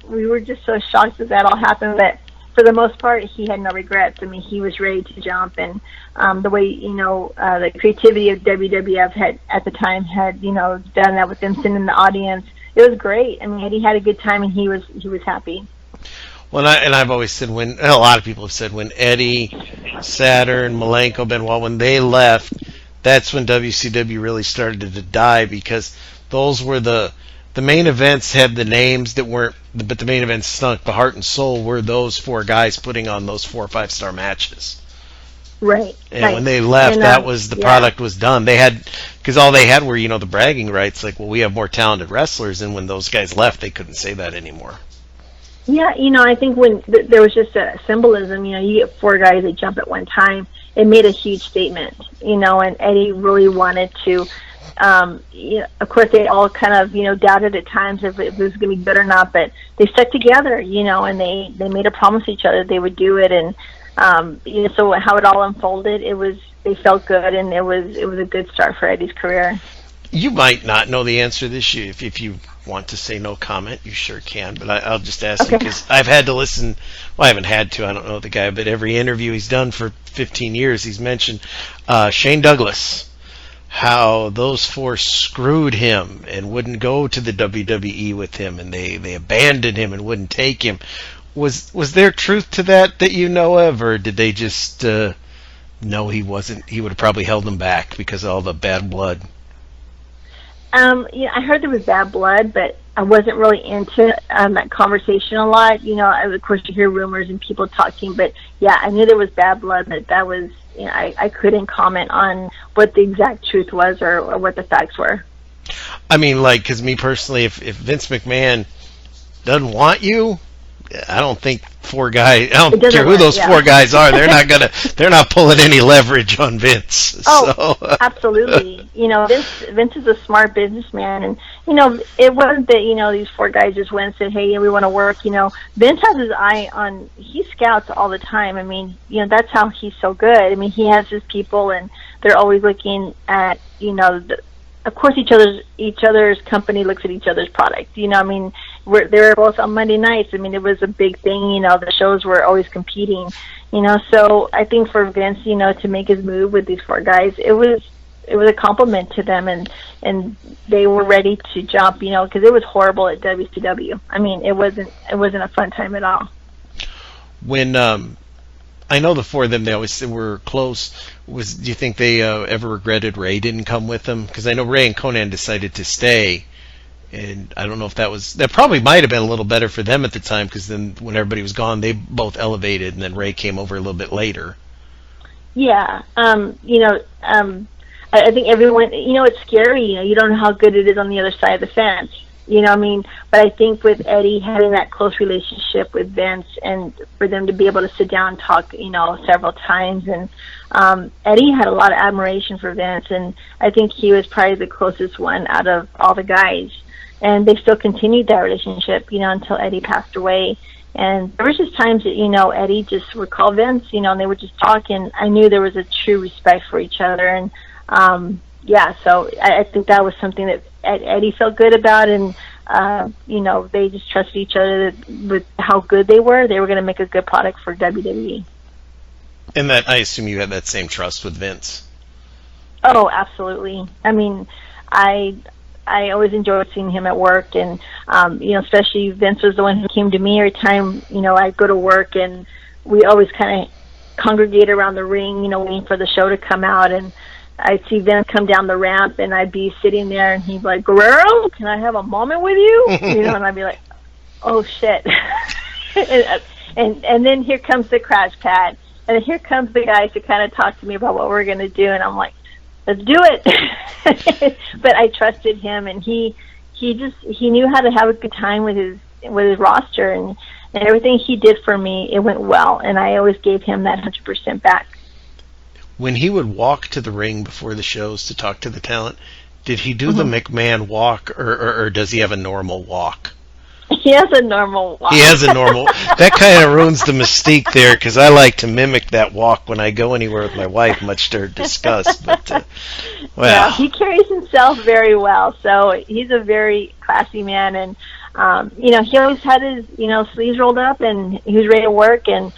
we were just so shocked that all happened. But for the most part, he had no regrets. I mean, he was ready to jump, and the way the creativity of WWF had at the time had done that with them sitting in the audience. It was great. I mean, Eddie had a good time, and he was happy. Well, I've always said, and a lot of people have said, when Eddie, Saturn, Malenko, Benoit, when they left, that's when WCW really started to die, because those were the main events had the names that weren't, but the main events stunk. The heart and soul were those four guys putting on those 4 or 5-star matches. Right. And right. when they left, that was the product was done. They had, because all they had were the bragging rights, like, well, we have more talented wrestlers, and when those guys left, they couldn't say that anymore. Yeah, I think when there was just a symbolism, you get 4 guys that jump at one time, it made a huge statement, and Eddie really wanted to, of course they all kind of, doubted at times if it was going to be good or not, but they stuck together, and they made a promise to each other they would do it, and, so how it all unfolded, they felt good, and it was a good start for Eddie's career. You might not know the answer to this. If you want to say no comment, you sure can. But I'll just ask you, because I've had to listen. Well, I haven't had to. I don't know the guy, but every interview he's done for 15 years, he's mentioned Shane Douglas, how those 4 screwed him and wouldn't go to the WWE with him, and they abandoned him and wouldn't take him. Was there truth to that you know of, or did they just know he wasn't? He would have probably held them back because of all the bad blood. I heard there was bad blood, but I wasn't really into that conversation a lot. Of course, you hear rumors and people talking, but yeah, I knew there was bad blood, but it I couldn't comment on what the exact truth was or what the facts were. I mean, like, because me personally, if Vince McMahon doesn't want you, I don't think four guys. I don't care who those four guys are. They're not pulling any leverage on Vince. Oh, so. Absolutely. Vince is a smart businessman, and it wasn't that these four guys just went and said, "Hey, we want to work." Vince has his eye on. He scouts all the time. I mean, that's how he's so good. I mean, he has his people, and they're always looking at of course, each other's company looks at each other's product. They were both on Monday nights. I mean, it was a big thing. The shows were always competing. So I think for Vince, to make his move with these four guys, it was a compliment to them, and they were ready to jump. Because it was horrible at WCW. I mean, it wasn't a fun time at all. When I know the four of them, they always were close. Do you think they ever regretted Ray didn't come with them? Because I know Ray and Conan decided to stay, and I don't know if that probably might have been a little better for them at the time, because then when everybody was gone, they both elevated, and then Ray came over a little bit later. Yeah, I think everyone, it's scary. You don't know how good it is on the other side of the fence. But I think with Eddie having that close relationship with Vince, and for them to be able to sit down and talk, several times, and Eddie had a lot of admiration for Vince, and I think he was probably the closest one out of all the guys, and they still continued that relationship, until Eddie passed away. And there was just times that, Eddie just would call Vince, and they would just talk, and I knew there was a true respect for each other, and so I think that was something that Eddie felt good about, and they just trusted each other with how good they were. They were going to make a good product for WWE. And that, I assume you had that same trust with Vince. Oh, absolutely. I mean, I always enjoyed seeing him at work, and especially Vince was the one who came to me every time I'd go to work, and we always kind of congregate around the ring, waiting for the show to come out, and I'd see Vince come down the ramp, and I'd be sitting there, and he'd be like, "Guerrero, can I have a moment with you?" And I'd be like, "Oh shit!" and then here comes the crash pad, and here comes the guys to kind of talk to me about what we're going to do, and I'm like, "Let's do it." But I trusted him, and he knew how to have a good time with his roster, and everything he did for me, it went well, and I always gave him that 100% back. When he would walk to the ring before the shows to talk to the talent, did he do the McMahon walk, or does he have a normal walk? He has a normal walk. He has a normal. That kind of ruins the mystique there, because I like to mimic that walk when I go anywhere with my wife, much to her disgust. But yeah, he carries himself very well. So he's a very classy man, and he always had his sleeves rolled up, and he was ready to work. And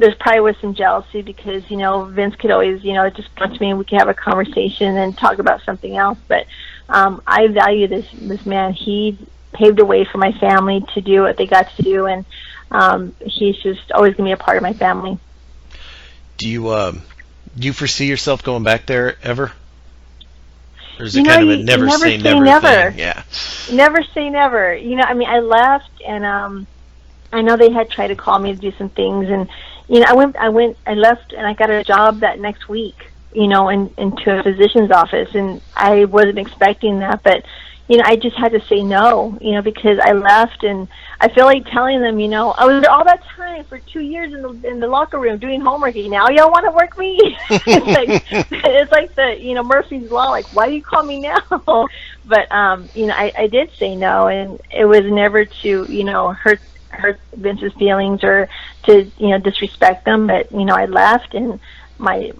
there's probably was some jealousy because, Vince could always, just come to me and we could have a conversation and talk about something else. But I value this man. He paved a way for my family to do what they got to do, and he's just always going to be a part of my family. Do you foresee yourself going back there ever? Or is it kind of a never say never thing? Yeah. Never say never. I left, and I know they had tried to call me to do some things, and I left, and I got a job that next week, into a physician's office, and I wasn't expecting that, but I just had to say no, because I left, and I feel like telling them, I was there all that time for 2 years in the locker room doing homework, and now y'all want to work me? it's like the Murphy's Law, like, why do you call me now? But I did say no, and it was never to hurt Vince's feelings or to disrespect them, but I left, and my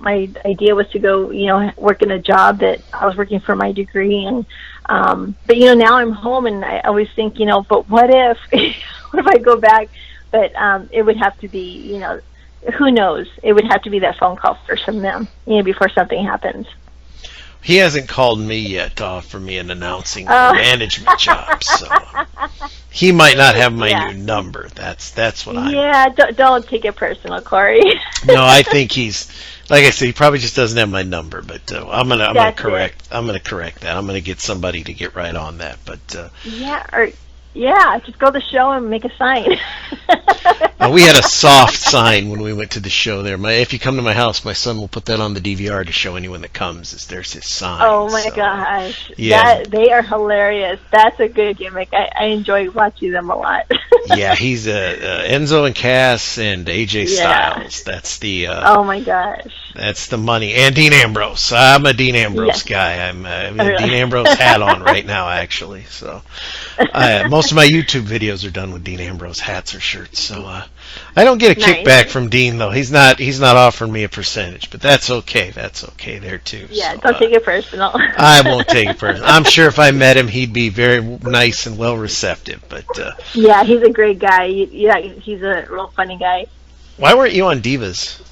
idea was to go work in a job that I was working for my degree, and but now I'm home, and I always think but what if what if I go back? But it would have to be who knows, it would have to be that phone call first from them before something happens. He hasn't called me yet to offer me an announcing management job, so he might not have my new number. That's what I. Yeah, don't take it personal, Corey. No, I think he's, like I said, he probably just doesn't have my number. But I'm gonna correct that. I'm gonna get somebody to get right on that. But Yeah, just go to the show and make a sign. We had a soft sign when we went to the show there. If you come to my house, my son will put that on the DVR to show anyone that comes. There's his sign. Oh my gosh, yeah, they are hilarious. That's a good gimmick. I enjoy watching them a lot. Yeah, he's Enzo and Cass and AJ Styles. That's the oh my gosh, that's the money. And Dean Ambrose. I'm a Dean Ambrose guy. I'm a Dean Ambrose hat on right now, actually. So most of my YouTube videos are done with Dean Ambrose hats or shirts. So I don't get a kickback from Dean, though. He's not offering me a percentage, but that's okay. That's okay there too. Yeah, so, don't take it personal. I won't take it personal. I'm sure if I met him, he'd be very nice and well receptive. But yeah, he's a great guy. Yeah, he's a real funny guy. Why weren't you on Divas?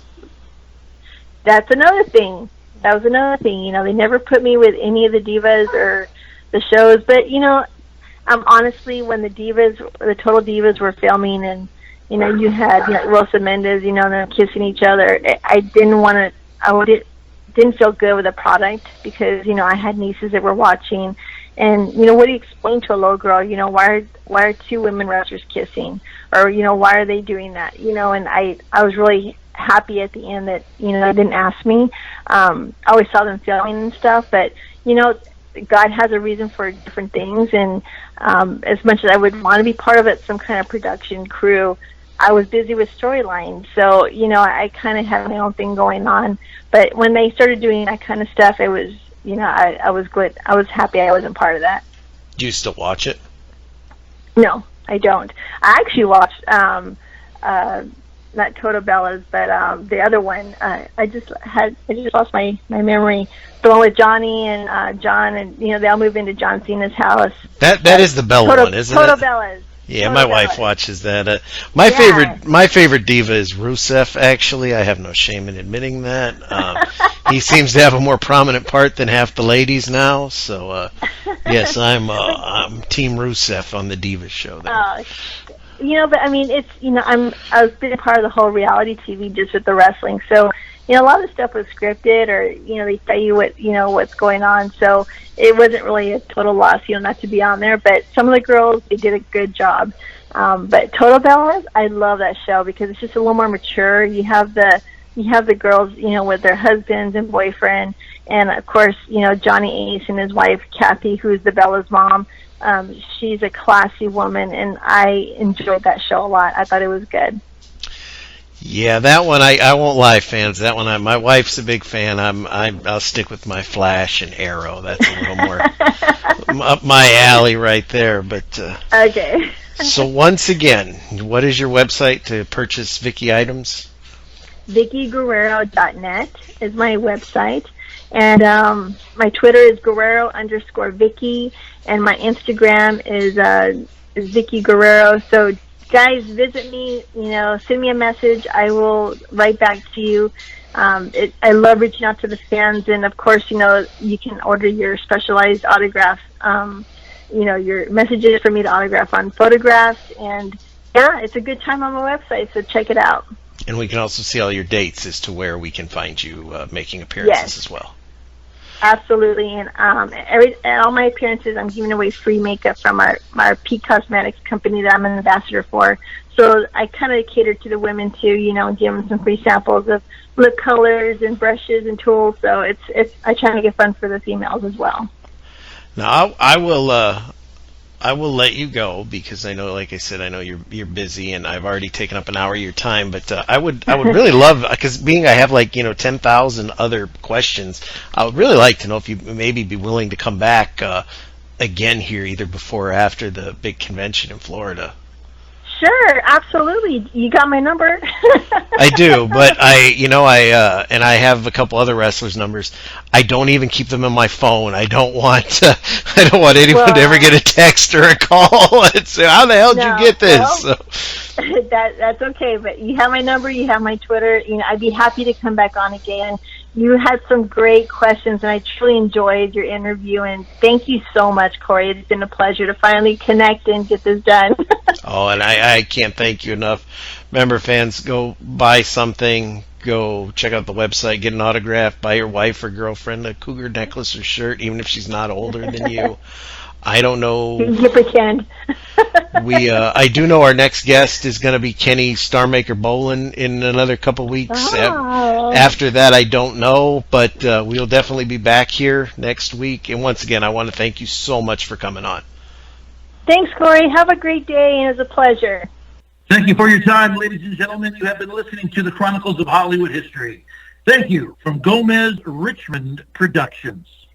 That's another thing. That was another thing. You know, they never put me with any of the divas or the shows. But you know, honestly, when the Total Divas were filming, and you know, you had Rosa Mendez, you know, them kissing each other. I didn't want to. Didn't feel good with the product because you know I had nieces that were watching, and you know, what do you explain to a little girl? You know, why are two women wrestlers kissing, or you know, why are they doing that? You know, and I was really happy at the end that you know they didn't ask me. I always saw them filming and stuff, but you know, God has a reason for different things, and as much as I would want to be part of it, some kind of production crew, I was busy with storylines, so you know I kind of had my own thing going on. But when they started doing that kind of stuff, it was, you know, I was good. I was happy I wasn't part of that. Do you still watch it? No, I don't. I actually watched not Toto Bellas, but the other one. I just lost my memory. The one with Johnny and John, and you know they all moved into John Cena's house. That is the Bella one, isn't it? Toto Bellas. Yeah, my wife watches that. My favorite diva is Rusev. Actually, I have no shame in admitting that. He seems to have a more prominent part than half the ladies now. So, yes, I'm Team Rusev on the Divas show. There. You know, but I mean, it's, you know, I've been a part of the whole reality TV just with the wrestling. So, you know, a lot of the stuff was scripted, or you know, they tell you what's going on. So it wasn't really a total loss, you know, not to be on there. But some of the girls, they did a good job. But Total Bellas, I love that show because it's just a little more mature. You have the girls, you know, with their husbands and boyfriend, and of course, you know, Johnny Ace and his wife Kathy, who's the Bella's mom. She's a classy woman, and I enjoyed that show a lot. I thought it was good. Yeah, that one I won't lie, fans. That one my wife's a big fan. I'll stick with my Flash and Arrow. That's a little more up my alley right there. But okay. So once again, what is your website to purchase Vickie items? VickieGuerrero.net is my website, and my Twitter is Guerrero_Vickie, and my Instagram is Vickie Guerrero. So guys, visit me, you know, send me a message. I will write back to you. I love reaching out to the fans, and of course, you know, you can order your specialized autograph, you know, your messages for me to autograph on photographs, and yeah, it's a good time on my website, so check it out. And we can also see all your dates as to where we can find you making appearances as well. Absolutely, and at all my appearances, I'm giving away free makeup from our Peak Cosmetics company that I'm an ambassador for. So I kind of cater to the women too, you know, and give them some free samples of lip colors and brushes and tools. So it's I try to make it fun for the females as well. Now I will let you go because I know, like I said, I know you're busy, and I've already taken up an hour of your time. But I would really love, because being I have 10,000 other questions, I would really like to know if you maybe be willing to come back again here, either before or after the big convention in Florida. Sure, absolutely. You got my number. I do, but and I have a couple other wrestlers' numbers. I don't even keep them in my phone. I don't want anyone to ever get a text or a call and say, "How the hell did you get this?" Well, that's okay. But you have my number. You have my Twitter. You know, I'd be happy to come back on again. You had some great questions, and I truly enjoyed your interview. And thank you so much, Corey. It's been a pleasure to finally connect and get this done. Oh, and I can't thank you enough. Remember, fans, go buy something. Go check out the website, get an autograph, buy your wife or girlfriend a cougar necklace or shirt, even if she's not older than you. I don't know. You pretend. I do know our next guest is going to be Kenny Starmaker Bolin in another couple weeks. Oh. After that, I don't know, but we'll definitely be back here next week. And once again, I want to thank you so much for coming on. Thanks, Corey. Have a great day, and it was a pleasure. Thank you for your time, ladies and gentlemen. You have been listening to the Chronicles of Hollywood History. Thank you from Gomez Richmond Productions.